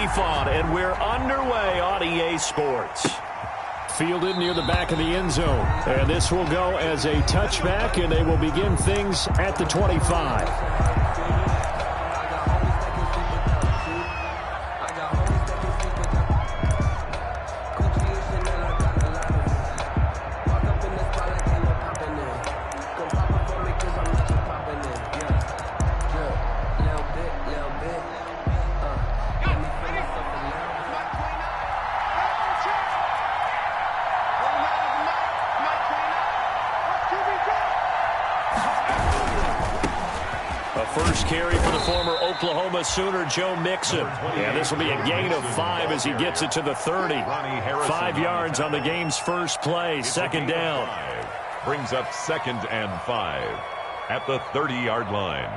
be fun, and we're underway on EA Sports. Fielded near the back of the end zone. And this will go as a touchback, and they will begin things at the 25. First carry for the former Oklahoma Sooner, Joe Mixon. And this will be a gain of 5 as he gets it to the 30. 5 yards on the game's first play. Second down. Brings up 2nd and 5 at the 30-yard line.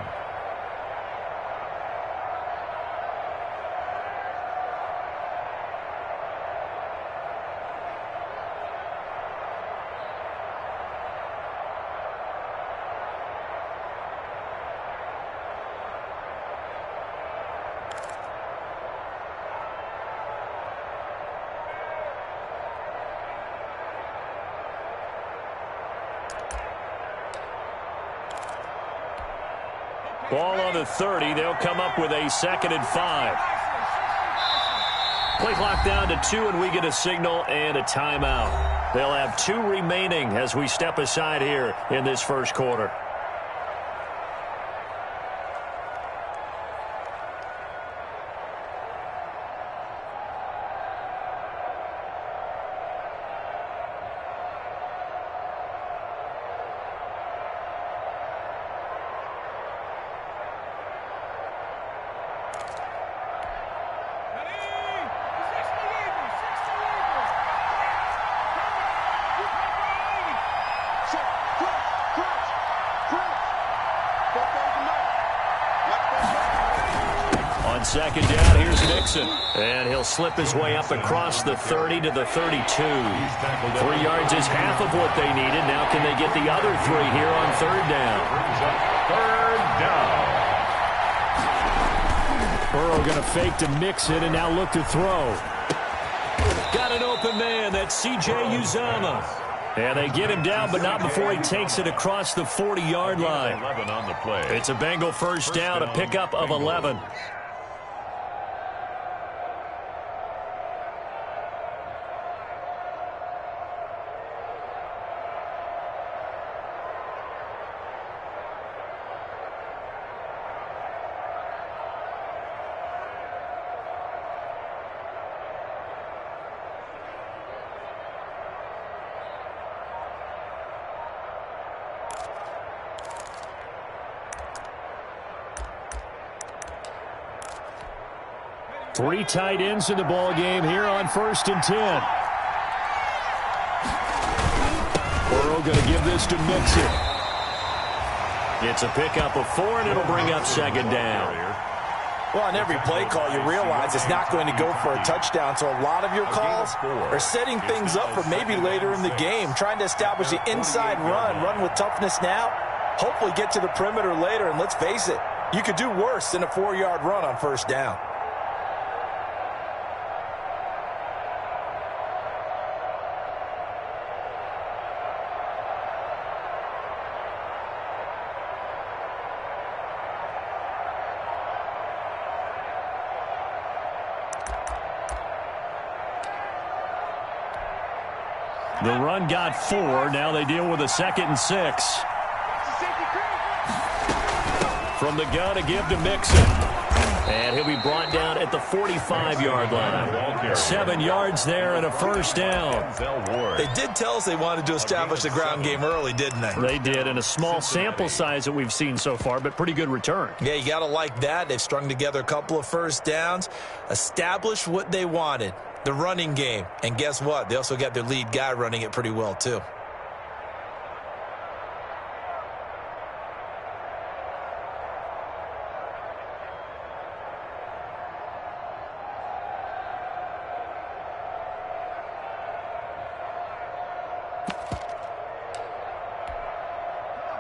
Ball on the 30. They'll come up with a 2nd and 5. Play clock down to 2, and we get a signal and a timeout. They'll have 2 remaining as we step aside here in this first quarter. On second down, here's Mixon. And he'll slip his way up across the 30 to the 32. 3 yards is half of what they needed. Now can they get the other 3 here on third down? Third down. Burrow going to fake to Mixon and now look to throw. Got an open man. That's C.J. Uzomah. And they get him down, but not before he takes it across the 40-yard line. 11 on the play. It's a Bengal first down, a pickup of 11. Three tight ends in the ball game here on 1st and 10. Burrow going to give this to Mixon. It's a pickup of 4, and it'll bring up 2nd down. Well, on every play call, you realize it's not going to go for a touchdown, so a lot of your calls are setting things up for maybe later in the game, trying to establish the inside run with toughness now, hopefully get to the perimeter later, and let's face it, you could do worse than a 4-yard run on 1st down. The run got 4. Now they deal with a 2nd and 6. From the gun, a give to Mixon. And he'll be brought down at the 45-yard line. 7 yards there and a first down. They did tell us they wanted to establish the ground game early, didn't they? They did, in a small sample size that we've seen so far, but pretty good return. Yeah, you got to like that. They've strung together a couple of first downs, established what they wanted. The running game. And guess what? They also got their lead guy running it pretty well, too.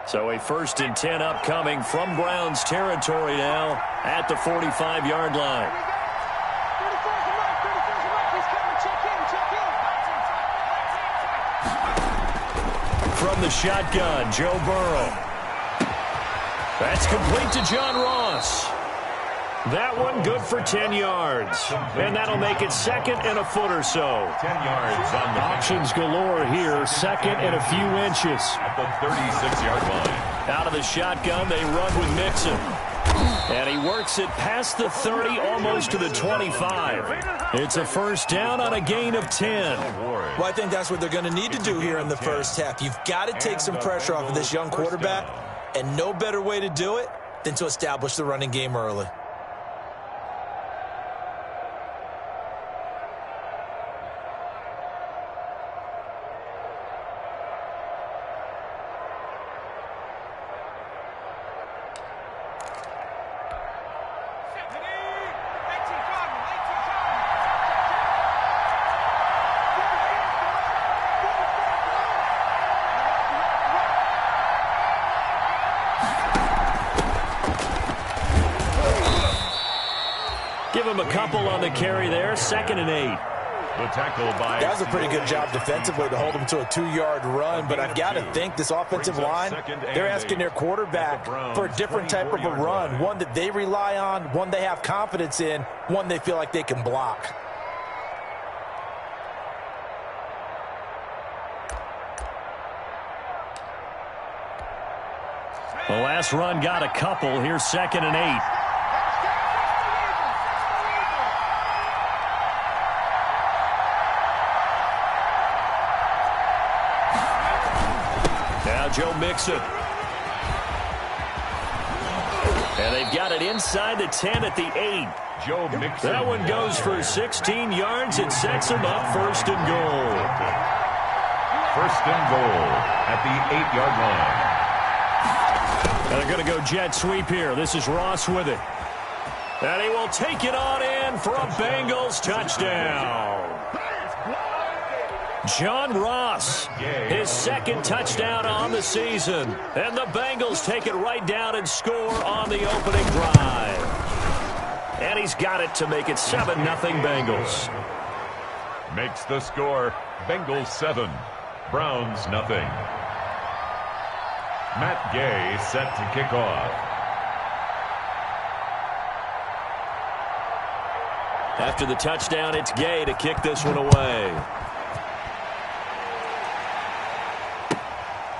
So a 1st and 10 upcoming from Browns territory now at the 45-yard line. from the shotgun, Joe Burrow. That's complete to John Ross. That one good for 10 yards. And that'll make it second and a foot or so. 10 yards on the Options galore here. Second and a few inches. at the 36-yard line. Out of the shotgun, they run with Mixon. And he works it past the 30, almost to the 25. It's a first down on a gain of 10. Well, I think that's what they're going to need to do here in the first half. You've got to take some pressure off of this young quarterback, and no better way to do it than to establish the running game early. Give him a couple on the carry there, 2nd and 8. The tackle by... That was a pretty good job defensively to hold him to a 2-yard run, but I've got to think this offensive line, they're asking their quarterback for a different type of a run, one that they rely on, one they have confidence in, one they feel like they can block. The last run got a couple. Here's 2nd and 8. Joe Mixon. And they've got it inside the 10 at the 8. Joe Mixon. That one goes for 16 yards. It sets them up 1st and goal. 1st and goal at the 8-yard line. And they're going to go jet sweep here. This is Ross with it. And he will take it on in for a Bengals touchdown. John Ross, his 2nd touchdown on the season. And the Bengals take it right down and score on the opening drive. And he's got it to make it 7-0 Bengals. Makes the score Bengals 7, Browns nothing. Matt Gay set to kick off. After the touchdown, it's Gay to kick this one away.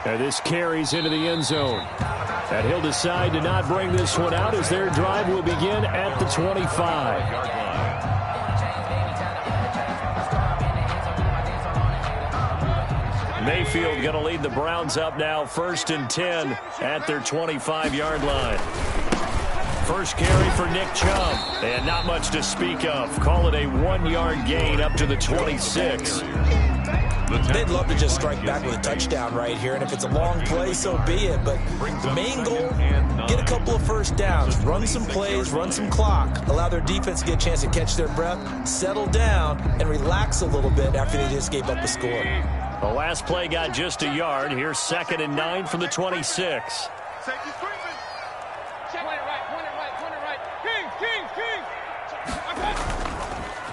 And this carries into the end zone. And he'll decide to not bring this one out as their drive will begin at the 25. Mayfield going to lead the Browns up now, 1st and 10 at their 25-yard line. First carry for Nick Chubb, and not much to speak of. Call it a 1-yard gain up to the 26. They'd love to just strike back with a touchdown right here, and if it's a long play, so be it. But the main goal, get a couple of first downs, run some plays, run some clock, allow their defense to get a chance to catch their breath, settle down, and relax a little bit after they just gave up a score. The last play got just a yard. Here's 2nd and 9 from the 26.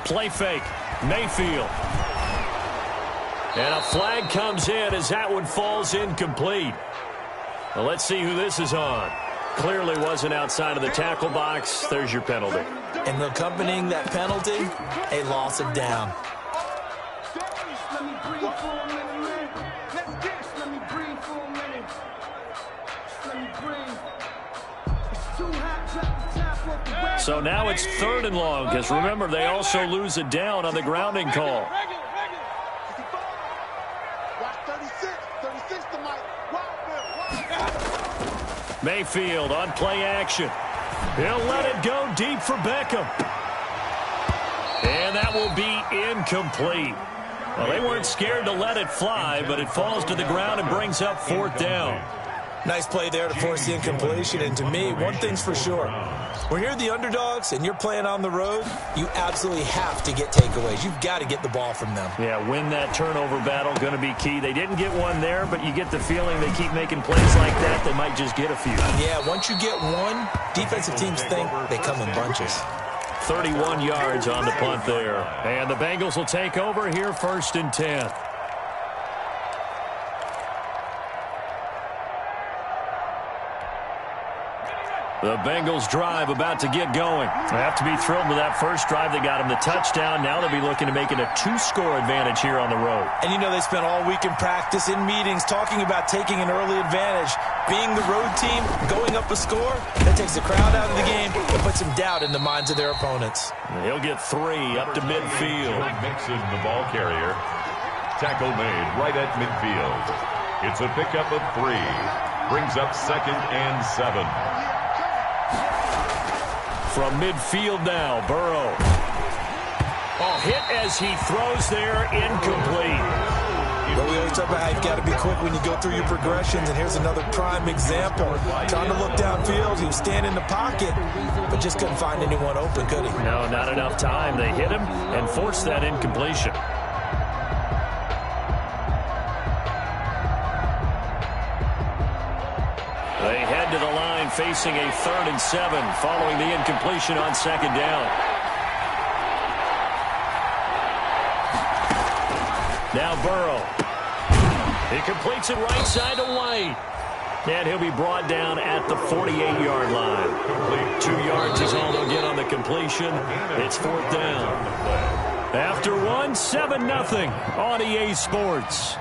Play fake. Mayfield. And a flag comes in as that one falls incomplete. Well, let's see who this is on. Clearly wasn't outside of the tackle box. There's your penalty. And accompanying that penalty, a loss of down. So now it's 3rd and long, because remember, they also lose a down on the grounding call. Mayfield on play action. He'll let it go deep for Beckham. And that will be incomplete. Well, they weren't scared to let it fly, but it falls to the ground and brings up 4th down. Nice play there to force the incompletion. And to me, one thing's for sure. When you're the underdogs and you're playing on the road, you absolutely have to get takeaways. You've got to get the ball from them. Yeah, win that turnover battle, going to be key. They didn't get one there, but you get the feeling they keep making plays like that, they might just get a few. Yeah, once you get one, defensive teams think they come in bunches. 31 yards on the punt there. And the Bengals will take over here, 1st and 10. The Bengals drive about to get going. They have to be thrilled with that first drive. They got him the touchdown. Now they'll be looking to make it a 2-score advantage here on the road. And you know they spent all week in practice, in meetings, talking about taking an early advantage. Being the road team, going up a score, that takes the crowd out of the game and puts some doubt in the minds of their opponents. He'll get 3 up to midfield. Mixes the ball carrier. Tackle made right at midfield. It's a pickup of 3. Brings up 2nd and 7. From midfield now, Burrow. Oh, hit as he throws there, incomplete. But we always talk about how you've got to be quick when you go through your progressions, and here's another prime example. Trying to look downfield, he was standing in the pocket, but just couldn't find anyone open, could he? No, not enough time. They hit him and forced that incompletion. They head to the line facing a 3rd and 7 following the incompletion on 2nd down. Now Burrow. He completes it right side to White. And he'll be brought down at the 48-yard line. 2 yards is all they'll get on the completion. It's 4th down. After 1, 7-0 on EA Sports.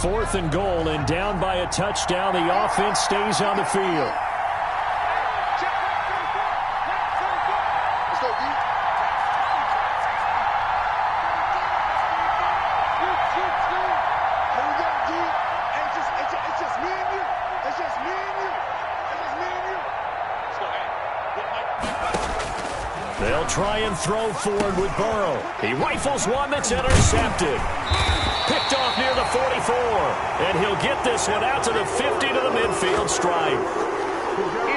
Fourth and goal, and down by a touchdown. The offense stays on the field. They'll try and throw forward with Burrow. He rifles one that's intercepted. Picked off near the 44. And he'll get this one out to the 50 to the midfield stripe.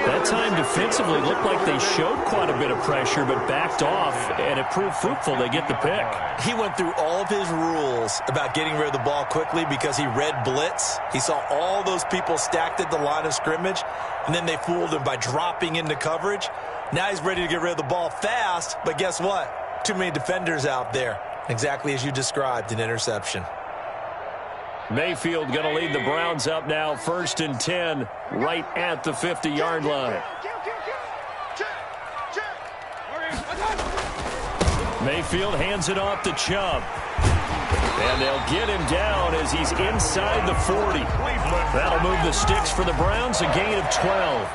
That time defensively looked like they showed quite a bit of pressure but backed off, and it proved fruitful. They get the pick. He went through all of his rules about getting rid of the ball quickly because he read blitz. He saw all those people stacked at the line of scrimmage, and then they fooled him by dropping into coverage. Now he's ready to get rid of the ball fast, but guess what? Too many defenders out there. Exactly as you described, an interception. Mayfield going to lead the Browns up now, 1st and 10, right at the 50-yard line. Mayfield hands it off to Chubb. And they'll get him down as he's inside the 40. That'll move the sticks for the Browns, a gain of 12.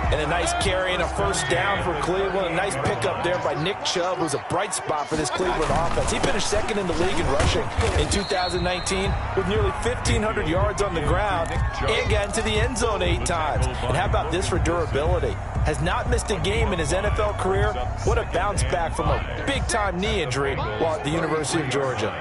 And a nice carry and a first down for Cleveland. A nice pickup there by Nick Chubb, who's a bright spot for this Cleveland offense. He finished 2nd in the league in rushing in 2019 with nearly 1,500 yards on the ground and got into the end zone 8 times. And how about this for durability? Has not missed a game in his NFL career. What a bounce back from a big-time knee injury while at the University of Georgia.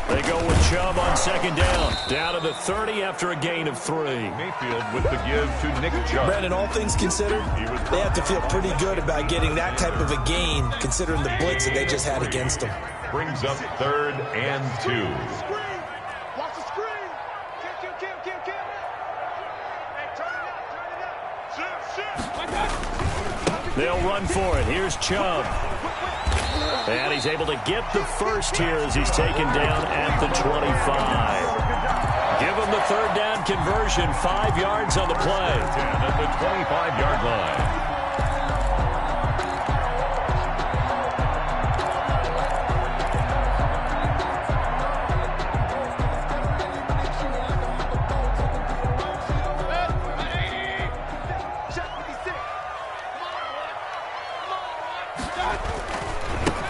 They go with Chubb on 2nd down. Down to the 30 after a gain of 3. Mayfield with the give to Nick Chubb. Brandon, all things considered, they have to feel pretty good about getting that type of a gain considering the blitz that they just had against them. Brings up 3rd and 2. Watch the screen. They'll run for it. Here's Chubb. And he's able to get the first here as he's taken down at the 25. Give him the 3rd down conversion, 5 yards on the play. At the 25-yard line.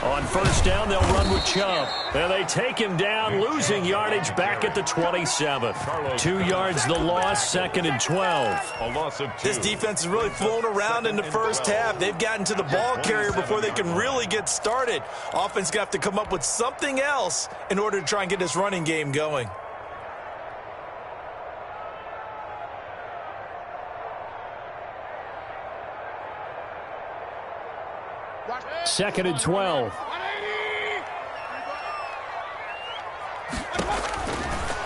On 1st down, they'll run with Chubb. And they take him down, losing yardage back at the 27. 2 yards the loss, 2nd and 12. A loss of 2. This defense is really flown around in the first half. They've gotten to the ball carrier before they can really get started. Offense got to come up with something else in order to try and get this running game going. 2nd and 12.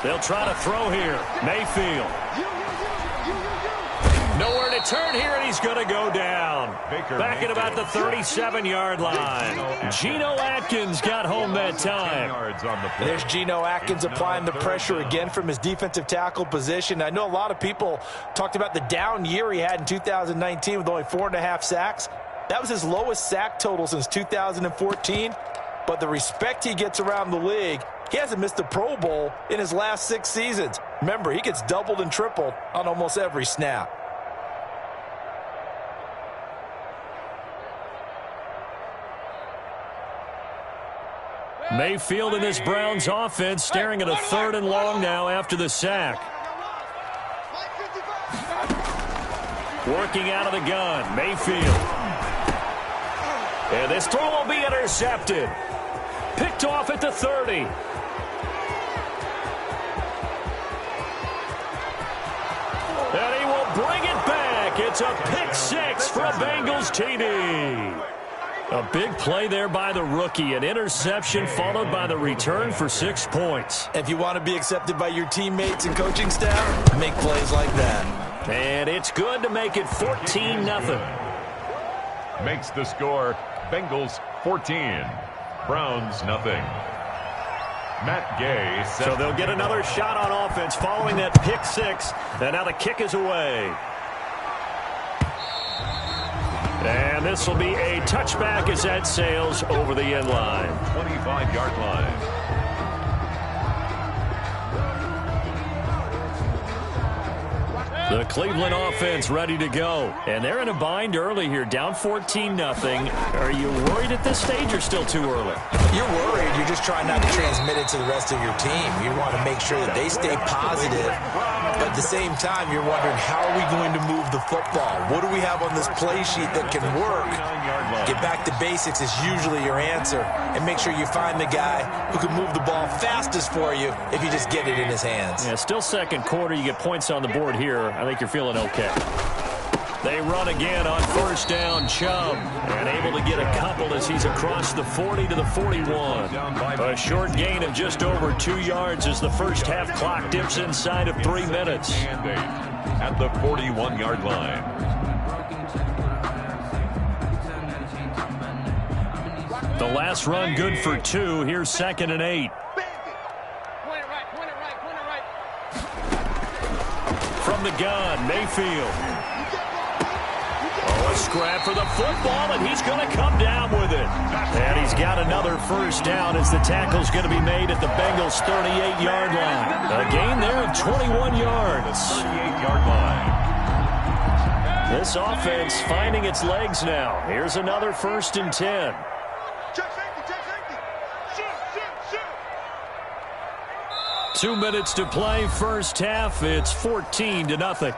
They'll try to throw here. Mayfield. Nowhere to turn here, and he's going to go down. Back at about the 37-yard line. Geno Atkins got home that time. There's Geno Atkins applying the pressure again from his defensive tackle position. I know a lot of people talked about the down year he had in 2019 with only 4.5 sacks. That was his lowest sack total since 2014. But the respect he gets around the league, he hasn't missed a Pro Bowl in his last 6 seasons. Remember, he gets doubled and tripled on almost every snap. Mayfield in this Browns offense staring at a 3rd and long now after the sack. Working out of the gun, Mayfield. And this throw will be intercepted. Picked off at the 30. And he will bring it back. It's a pick 6 for a Bengals TD. A big play there by the rookie. An interception followed by the return for 6 points. If you want to be accepted by your teammates and coaching staff, make plays like that. And it's good to make it 14-0. Makes the score Bengals 14, Browns nothing. Matt Gay. So they'll get another shot on offense following that pick 6. And now the kick is away. And this will be a touchback as that sails over the end line. 25-yard line. The Cleveland offense ready to go. And they're in a bind early here, down 14-0. Are you worried at this stage or still too early? You're worried. You're just trying not to transmit it to the rest of your team. You want to make sure that they stay positive. But at the same time, you're wondering, how are we going to move the football? What do we have on this play sheet that can work? Get back to basics is usually your answer. And make sure you find the guy who can move the ball fastest for you if you just get it in his hands. Yeah, still second quarter. You get points on the board here. I think you're feeling okay. They run again on 1st down. Chubb, and able to get a couple as he's across the 40 to the 41. A short gain of just over 2 yards as the first half clock dips inside of 3 minutes. At the 41-yard line. The last run good for 2. Here's 2nd and 8. From the gun, Mayfield. Oh, a scrap for the football, and he's going to come down with it. And he's got another first down as the tackle's going to be made at the Bengals' 38-yard line. A gain there of 21 yards. 38-yard line. This offense finding its legs now. Here's another 1st and 10. 2 minutes to play, first half. It's 14-0.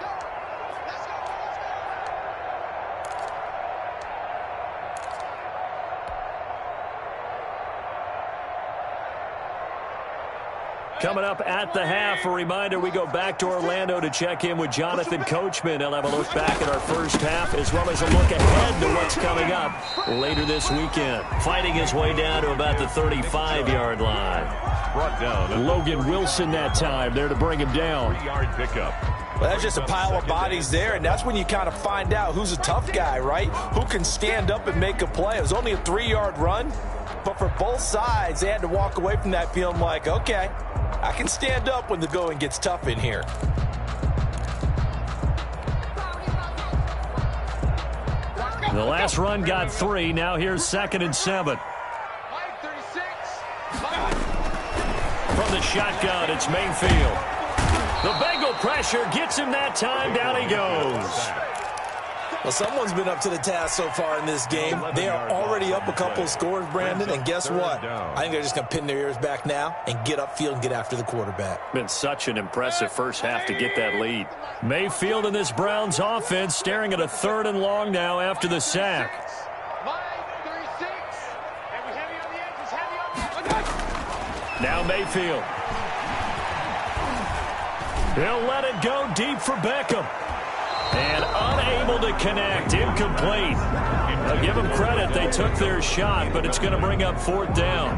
Coming up at the half, a reminder, we go back to Orlando to check in with Jonathan Coachman. He'll have a look back at our first half as well as a look ahead to what's coming up later this weekend. Fighting his way down to about the 35-yard line. Brought down. Logan Wilson that time there to bring him down. 3-yard pickup. Well, that's just a pile of bodies there, and that's when you kind of find out who's a tough guy, right? Who can stand up and make a play. It was only a 3-yard run, but for both sides, they had to walk away from that feeling like, okay, I can stand up when the going gets tough in here. The last run got 3. Now here's 2nd and 7. From the shotgun, it's Mayfield. The Bengal pressure gets him that time. Down he goes. Well, someone's been up to the task so far in this game. They are already up a couple of scores, Brandon, and guess what? I think they're just going to pin their ears back now and get upfield and get after the quarterback. Been such an impressive first half to get that lead. Mayfield in this Browns offense staring at a 3rd and long now after the sack. Now Mayfield. He'll let it go deep for Beckham. And unable to connect. Incomplete. Now give them credit. They took their shot, but it's going to bring up 4th down.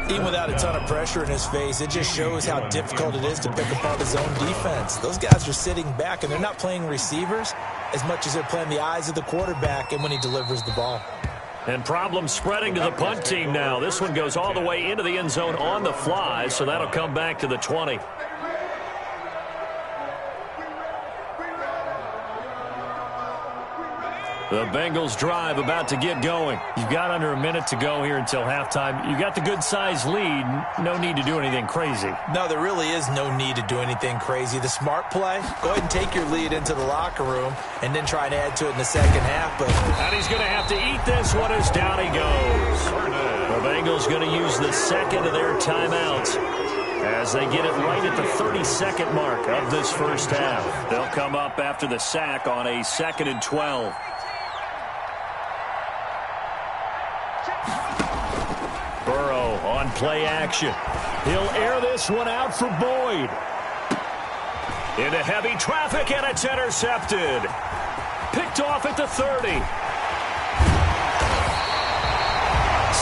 Even without a ton of pressure in his face, it just shows how difficult it is to pick apart his own defense. Those guys are sitting back, and they're not playing receivers as much as they're playing the eyes of the quarterback and when he delivers the ball. And problems spreading to the punt team now. This one goes all the way into the end zone on the fly, so that'll come back to the 20. The Bengals drive about to get going. You've got under a minute to go here until halftime. You got the good-sized lead. No need to do anything crazy. No, there really is no need to do anything crazy. The smart play, go ahead and take your lead into the locker room and then try and add to it in the second half. And he's going to have to eat this one as down he goes. The Bengals going to use the second of their timeouts as they get it right at the 32nd mark of this first half. They'll come up after the sack on a 2nd and 12. Burrow on play action. He'll air this one out for Boyd. Into heavy traffic, and it's intercepted. Picked off at the 30.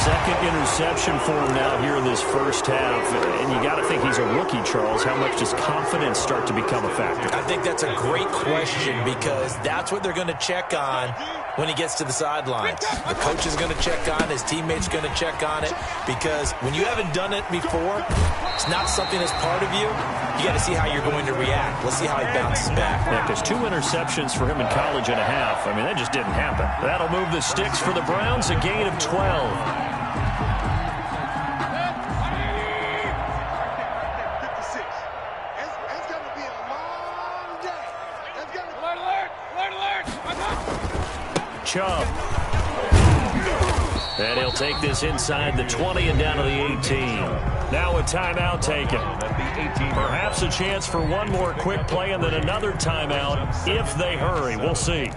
Second interception for him now here in this first half. And you got to think he's a rookie, Charles. How much does confidence start to become a factor? I think that's a great question because that's what they're going to check on when he gets to the sidelines. The coach is going to check on it. His teammates going to check on it because when you haven't done it before, it's not something that's part of you. You got to see how you're going to react. Let's see how he bounces back. Yeah, because 2 interceptions for him in college and a half. I mean, that just didn't happen. That'll move the sticks for the Browns, a gain of 12. Chubb. And he'll take this inside the 20 and down to the 18. Now a timeout taken. Perhaps a chance for one more quick play and then another timeout if they hurry. We'll see.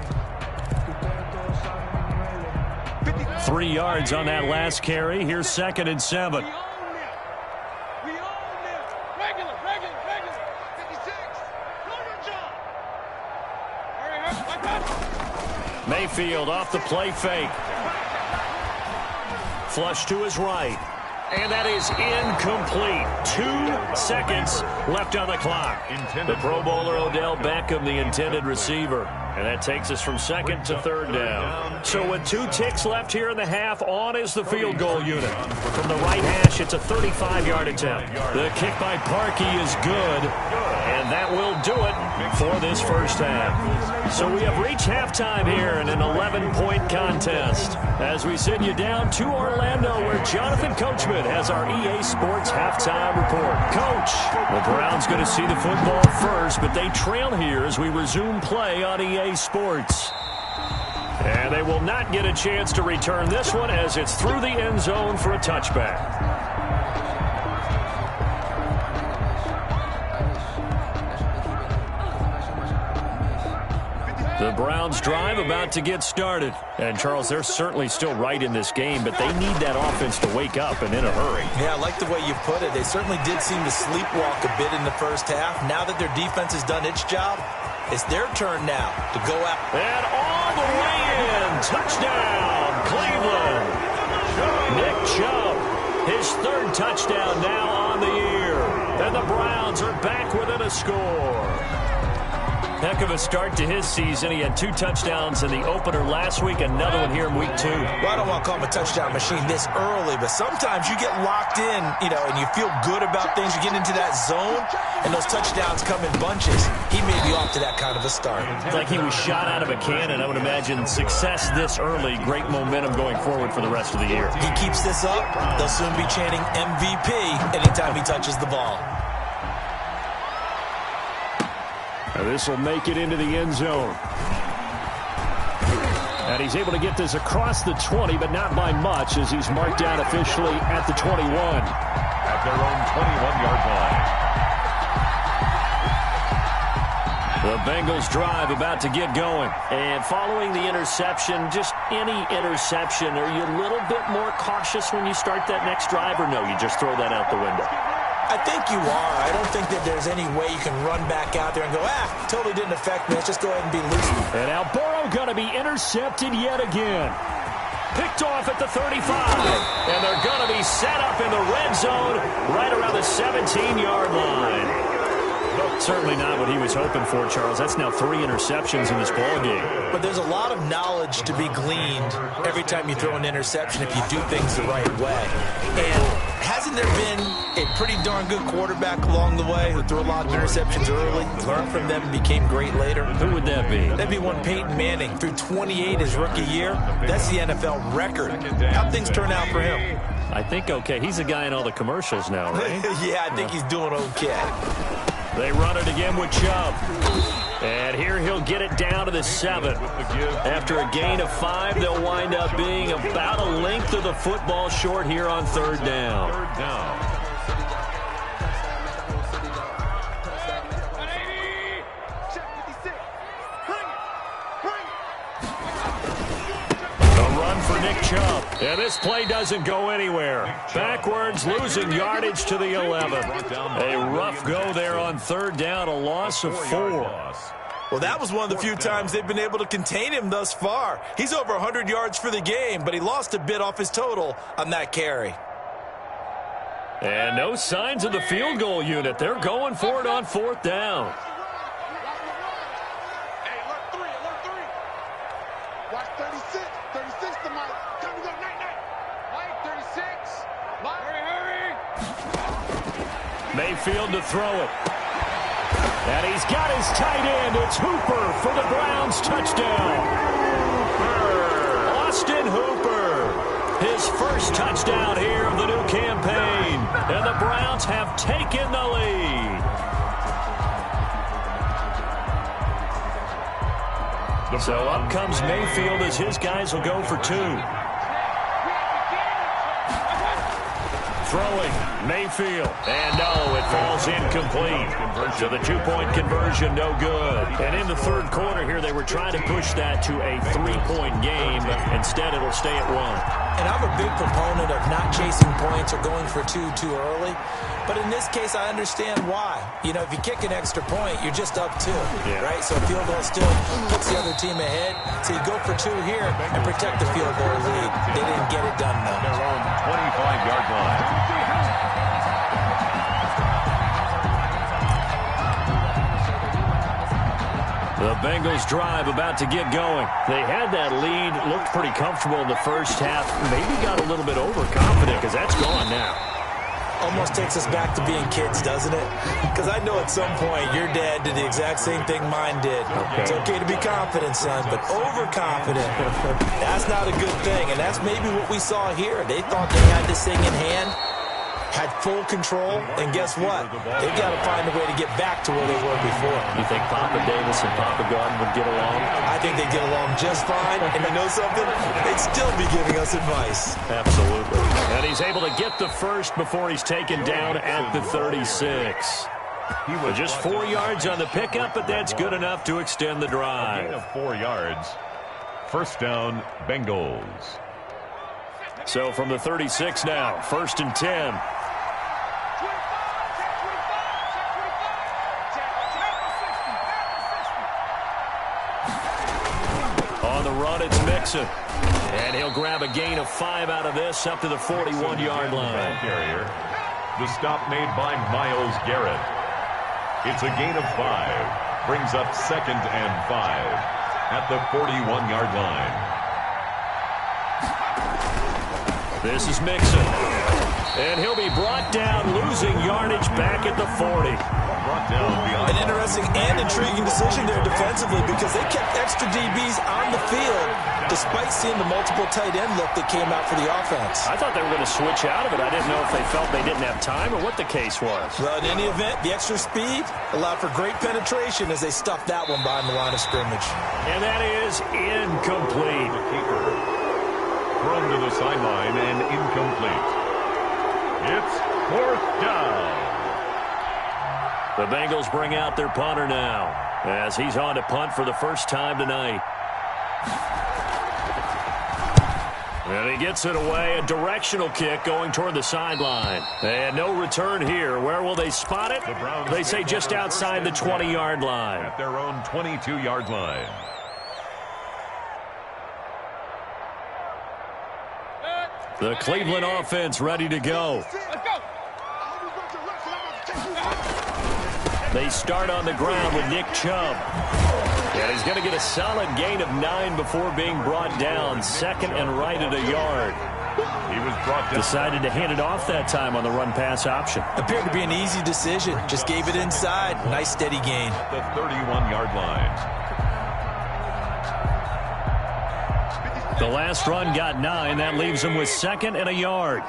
3 yards on that last carry. Here's 2nd and 7. Mayfield off the play fake. Flush to his right. And that is incomplete. 2 seconds left on the clock. The Pro Bowler Odell Beckham, the intended receiver. And that takes us from 2nd to 3rd down. So with 2 ticks left here in the half, on is the field goal unit. From the right hash, it's a 35-yard attempt. The kick by Parkey is good. And that will do it for this first half. So we have reached halftime here in an 11-point contest. As we send you down to Orlando, where Jonathan Coachman has our EA Sports halftime report. Coach, the Browns going to see the football first, but they trail here as we resume play on EA Sports. And they will not get a chance to return this one as it's through the end zone for a touchback. The Browns drive about to get started. And, Charles, they're certainly still right in this game, but they need that offense to wake up and in a hurry. Yeah, I like the way you put it. They certainly did seem to sleepwalk a bit in the first half. Now that their defense has done its job, it's their turn now to go out. And all the way in. Touchdown, Cleveland. Nick Chubb, his 3rd touchdown now on the year. And the Browns are back within a score. Heck of a start to his season. He had 2 touchdowns in the opener last week, another one here in week 2. Well, I don't want to call him a touchdown machine this early, but sometimes you get locked in, and you feel good about things. You get into that zone, and those touchdowns come in bunches. He may be off to that kind of a start. It's like he was shot out of a cannon. I would imagine success this early, great momentum going forward for the rest of the year. He keeps this up, they'll soon be chanting MVP anytime he touches the ball. This will make it into the end zone. And he's able to get this across the 20, but not by much, as he's marked down officially at the 21. At their own 21-yard line. The Bengals drive about to get going. And following the interception, just any interception, are you a little bit more cautious when you start that next drive, or no, you just throw that out the window? I think you are. I don't think that there's any way you can run back out there and go, totally didn't affect me. Let's just go ahead and be loose. And now Burrow going to be intercepted yet again. Picked off at the 35. And they're going to be set up in the red zone right around the 17-yard line. Certainly not what he was hoping for, Charles. That's now 3 interceptions in this ballgame. But there's a lot of knowledge to be gleaned every time you throw an interception if you do things the right way. And hasn't there been a pretty darn good quarterback along the way who threw a lot of interceptions early, learned from them, and became great later? Who would that be? That'd be one Peyton Manning. Threw 28 his rookie year. That's the NFL record. How'd things turn out for him? I think okay. He's a guy in all the commercials now, right? Yeah, I think he's doing okay. They run it again with Chubb. And here he'll get it down to the 7. After a gain of 5, they'll wind up being about a length of the football short here on 3rd down. Nick Chubb. And this play doesn't go anywhere. Backwards, losing yardage to the 11. A rough go there on 3rd down, a loss of 4. Well, that was one of the few times they've been able to contain him thus far. He's over 100 yards for the game, but he lost a bit off his total on that carry. And no signs of the field goal unit. They're going for it on 4th down. Watch 36. 36 to Mike. Coming up, night. Mike, 36. Mike, hurry. Mayfield to throw it. And he's got his tight end. It's Hooper for the Browns touchdown. Austin Hooper. His first touchdown here of the new campaign. And the Browns have taken the lead. So up comes Mayfield as his guys will go for 2. Throwing, Mayfield. And no, it falls incomplete. So the 2-point conversion, no good. And in the 3rd quarter here, they were trying to push that to a 3-point game. Instead, it'll stay at 1. And I'm a big proponent of not chasing points or going for 2 too early. But in this case, I understand why. You know, if you kick an extra point, you're just up 2, right? So a field goal still puts the other team ahead. So you go for 2 here and protect the field goal lead. They didn't get it done, though. Their own 25-yard line. The Bengals drive about to get going. They had that lead, looked pretty comfortable in the first half. Maybe got a little bit overconfident because that's gone now. Almost takes us back to being kids, doesn't it? Because I know at some point your dad did the exact same thing mine did. Okay. It's okay to be confident, son, but overconfident, that's not a good thing. And that's maybe what we saw here. They thought they had this thing in hand, had full control, and guess what? They've got to find a way to get back to where they were before. You think Papa Davis and Papa Gordon would get along? I think they'd get along just fine. And you know something? They'd still be giving us advice. Absolutely. And he's able to get the first before he's taken down at the 36. Just 4 yards on the pickup, but that's good enough to extend the drive. A gain of 4 yards. 1st down, Bengals. So from the 36 now, 1st and 10. On the run, it's Mixon. And he'll grab a gain of 5 out of this up to the 41-yard line. Carrier. The stop made by Myles Garrett. It's a gain of 5. Brings up 2nd and 5 at the 41-yard line. This is Mixon. And he'll be brought down, losing yardage back at the 40. An interesting and intriguing decision there defensively because they kept extra DBs on the field despite seeing the multiple tight end look that came out for the offense. I thought they were going to switch out of it. I didn't know if they felt they didn't have time or what the case was. Well, in any event, the extra speed allowed for great penetration as they stuffed that one behind the line of scrimmage. And that is incomplete. The keeper thrown to the sideline and incomplete. It's 4th down. The Bengals bring out their punter now as he's on to punt for the first time tonight. And he gets it away, a directional kick going toward the sideline. And no return here. Where will they spot it? They say just outside the 20-yard line. At their own 22-yard line. The Cleveland offense ready to go. They start on the ground with Nick Chubb. And he's going to get a solid gain of 9 before being brought down. Second and right at a yard. He was brought down. Decided to hand it off that time on the run-pass option. Appeared to be an easy decision. Just gave it inside. Nice steady gain. The 31-yard line. The last run got 9. That leaves him with second and a yard.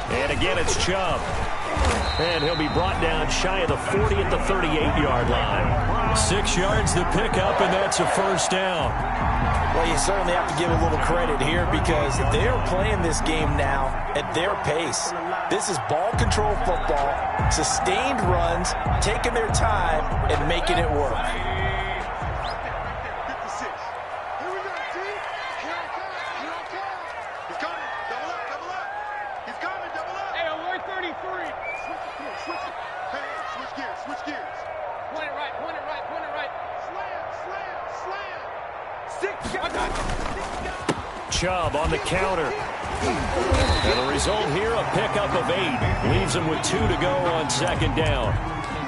And again, it's Chubb. And he'll be brought down shy of the 40 at the 38-yard line. 6 yards to pick up, and that's a first down. Well, you certainly have to give a little credit here because they're playing this game now at their pace. This is ball control football, sustained runs, taking their time, and making it work. Chubb on the counter. And the result here, a pickup of 8. Leaves him with 2 to go on second down.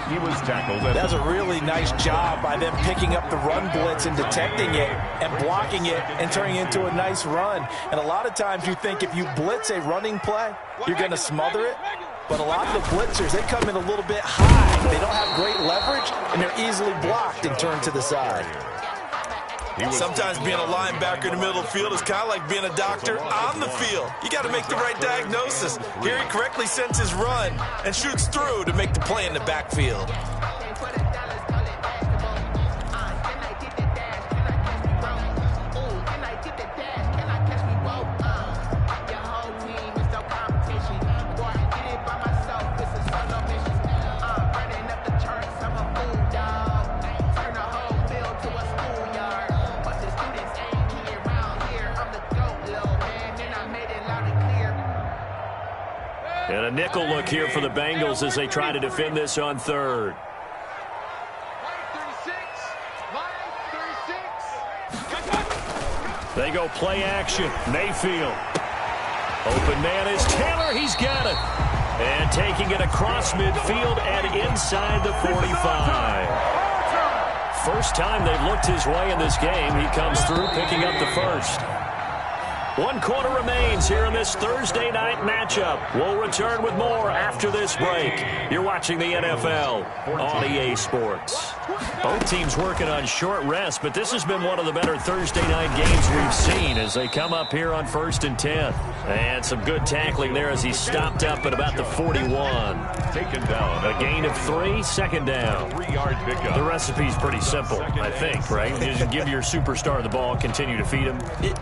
He was tackled. That's a really nice job by them picking up the run blitz and detecting it and blocking it and turning it into a nice run. And a lot of times you think if you blitz a running play, you're going to smother it. But a lot of the blitzers, they come in a little bit high. They don't have great leverage, and they're easily blocked and turned to the side. Sometimes being a linebacker in the middle of the field is kind of like being a doctor on the field. You got to make the right diagnosis. Here he correctly sends his run and shoots through to make the play in the backfield. And a nickel look here for the Bengals as they try to defend this on third. They go play action. Mayfield. Open man is Taylor. He's got it. And taking it across midfield and inside the 45. First time they've looked his way in this game. He comes through picking up the first. 1 quarter remains here in this Thursday night matchup. We'll return with more after this break. You're watching the NFL on EA Sports. Both teams working on short rest, but this has been one of the better Thursday night games we've seen as they come up here on 1st and 10. And some good tackling there as he stopped up at about the 41. Taken down. A gain of 3, second down. 3-yard pickup. The recipe's pretty simple, I think, right? You just give your superstar the ball, continue to feed him.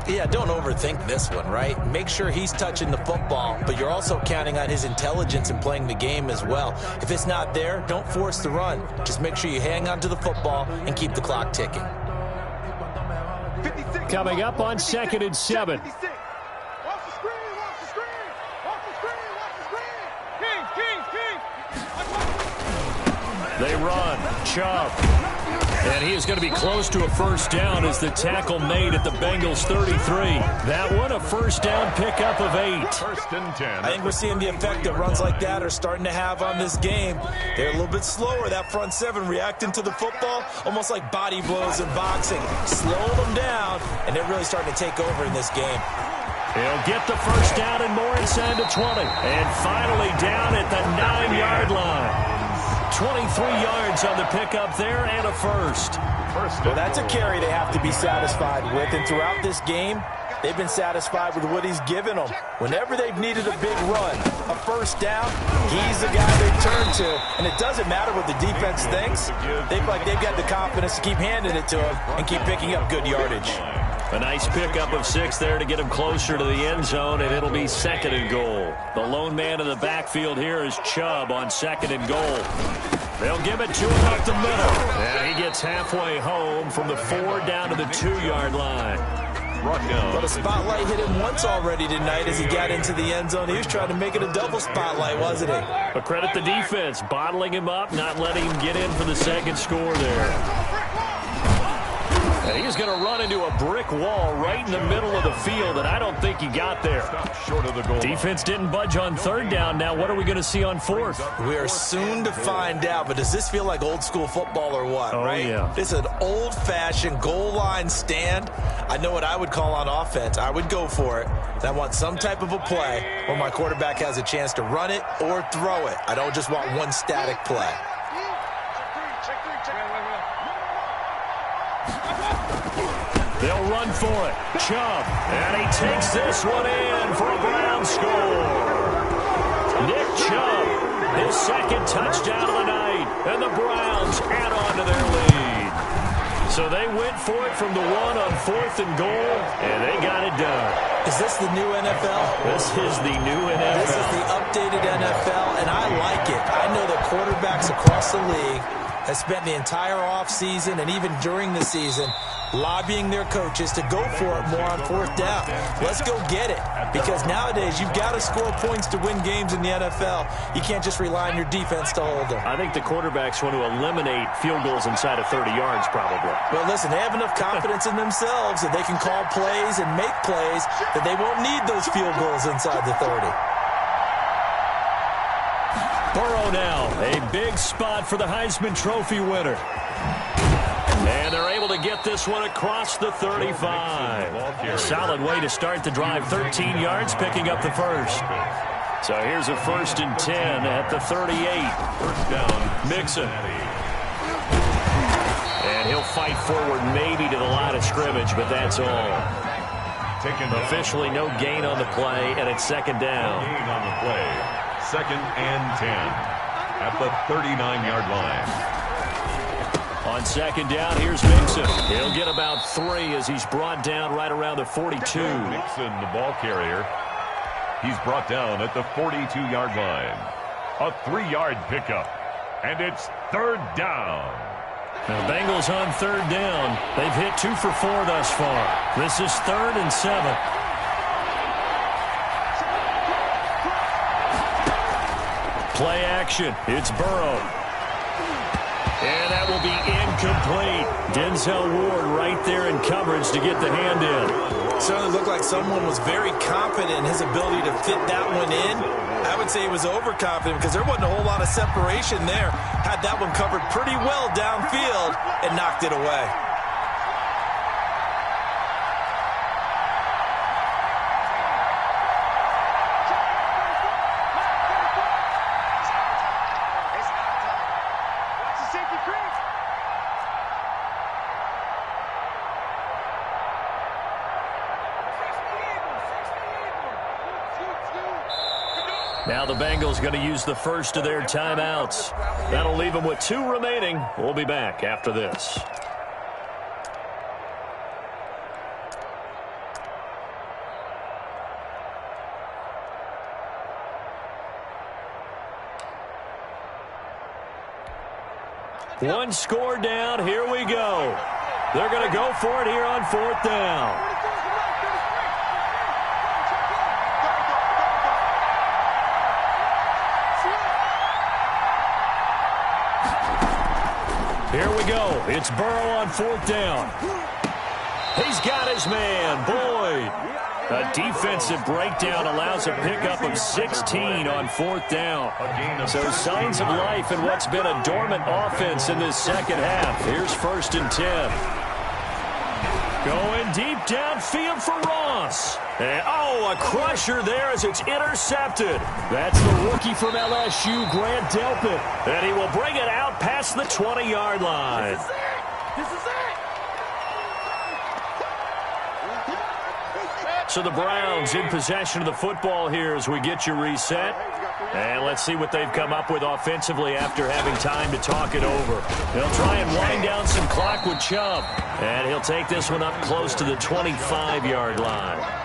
Yeah, don't overthink this one, right? Make sure he's touching the football, but you're also counting on his intelligence in playing the game as well. If it's not there, don't force the run. Just make sure you hang on to the football and keep the clock ticking. Coming up on 2nd and 7. They run. Chubb. And he is going to be close to a first down as the tackle made at the Bengals 33. That one, a first down pickup of 8. 1st and 10. I think we're seeing the effect that runs like that are starting to have on this game. They're a little bit slower, that front 7, reacting to the football, almost like body blows in boxing. Slow them down, and they're really starting to take over in this game. He'll get the first down and more inside the 20. And finally down at the 9-yard line. 23 yards on the pickup there and a first. Well, that's a carry they have to be satisfied with. And throughout this game, they've been satisfied with what he's given them. Whenever they've needed a big run, a first down, he's the guy they turn to. And it doesn't matter what the defense thinks. They feel like they've got the confidence to keep handing it to him and keep picking up good yardage. A nice pickup of 6 there to get him closer to the end zone, and it'll be 2nd and goal. The lone man in the backfield here is Chubb on 2nd and goal. They'll give it to him up the middle. And he gets halfway home from the 4 down to the 2-yard line. brought down. But a spotlight hit him once already tonight as he got into the end zone. He was trying to make it a double spotlight, wasn't he? But credit the defense, bottling him up, not letting him get in for the second score there. And he's going to run into a brick wall right in the middle of the field, and I don't think he got there. Short of the goal. Defense didn't budge on third down. Now what are we going to see on fourth? We are soon to find out, but does this feel like old school football or what, right? Yeah. This is an old-fashioned goal line stand. I know what I would call on offense. I would go for it. And I want some type of a play where my quarterback has a chance to run it or throw it. I don't just want one static play. They'll run for it. Chubb. And he takes this one in for a Brown score. Nick Chubb, his second touchdown of the night. And the Browns add on to their lead. So they went for it from the one on 4th and goal, and they got it done. Is this the new NFL? This is the new NFL. This is the updated NFL, and I like it. I know that quarterbacks across the league have spent the entire offseason and even during the season lobbying their coaches to go for it more on 4th down. Let's go get it. Because nowadays, you've got to score points to win games in the NFL. You can't just rely on your defense to hold them. I think the quarterbacks want to eliminate field goals inside of 30 yards, probably. Well, listen, they have enough confidence in themselves that they can call plays and make plays that they won't need those field goals inside the 30. Burrow now, a big spot for the Heisman Trophy winner. And they're able to get this one across the 35. Solid way to start the drive. 13 yards, picking up the first. So here's a 1st and 10 at the 38. First down, Mixon. And he'll fight forward maybe to the line of scrimmage, but that's all. Officially no gain on the play, and it's 2nd down. Gain on the play. 2nd and 10 at the 39-yard line. On 2nd down, here's Mixon. He'll get about 3 as he's brought down right around the 42. Mixon, the ball carrier. He's brought down at the 42-yard line. A 3-yard pickup. And it's 3rd down. The Bengals on 3rd down. They've hit 2 for 4 thus far. This is 3rd and 7. Play action. It's Burrow. And that will be incomplete. Denzel Ward right there in coverage to get the hand in. Certainly looked like someone was very confident in his ability to fit that one in. I would say he was overconfident because there wasn't a whole lot of separation there. Had that one covered pretty well downfield and knocked it away. Now the Bengals going to use the first of their timeouts. That'll leave them with 2 remaining. We'll be back after this. One score down. Here we go. They're going to go for it here on 4th down. Here we go. It's Burrow on 4th down. He's got his man, Boyd. A defensive breakdown allows a pickup of 16 on 4th down. So signs of life in what's been a dormant offense in this second half. Here's 1st and 10. Going deep downfield for Ross. And, a crusher there as it's intercepted. That's the rookie from LSU, Grant Delpit. And he will bring it out past the 20-yard line. This is it. So the Browns in possession of the football here as we get you reset. And let's see what they've come up with offensively after having time to talk it over. They'll try and wind down some clock with Chubb. And he'll take this one up close to the 25-yard line.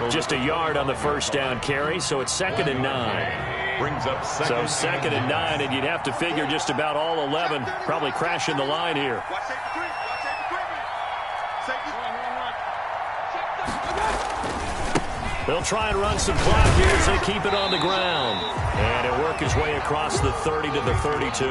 Just a yard on the first down carry, so it's 2nd and 9. Brings up So 2nd and 9, and you'd have to figure just about all 11 probably crashing the line here. They'll try and run some clock here as they keep it on the ground. And he'll work his way across the 30 to the 32.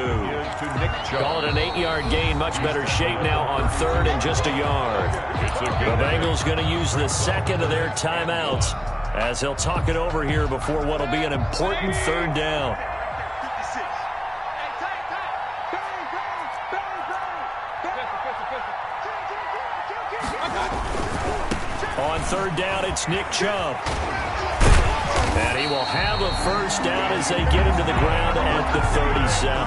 Call it an 8-yard gain. Much better shape now on third and just a yard. The Bengals going to use the second of their timeouts as they'll talk it over here before what will be an important third down. On third down, it's Nick Chubb. And he will have a first down as they get him to the ground at the 37.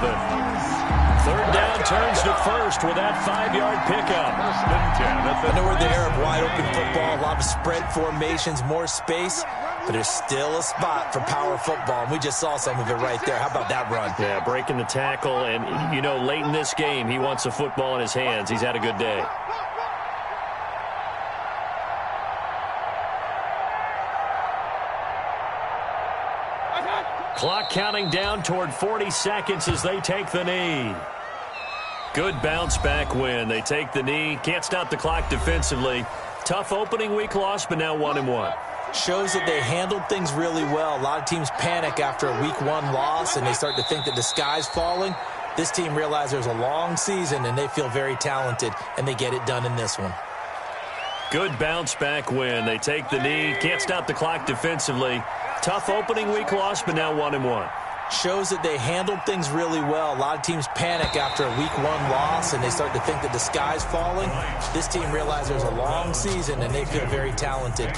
Third down turns to first with that 5-yard pickup. I know we're in the era of wide-open football, a lot of spread formations, more space, but there's still a spot for power football, and we just saw some of it right there. How about that run? Yeah, breaking the tackle, and, you know, late in this game, he wants the football in his hands. He's had a good day. Clock counting down toward 40 seconds as they take the knee. Good bounce-back win. They take the knee. Can't stop the clock defensively. Tough opening week loss, but now 1-1. Shows that they handled things really well. A lot of teams panic after a week 1 loss, and they start to think that the sky's falling. This team realized there's a long season, and they feel very talented, and they get it done in this one. Good bounce-back win. They take the knee. Can't stop the clock defensively. Tough opening week loss, but now 1-1. Shows that they handled things really well. A lot of teams panic after a week 1 loss, and they start to think that the sky's falling. This team realized there's a long season, and they feel very talented.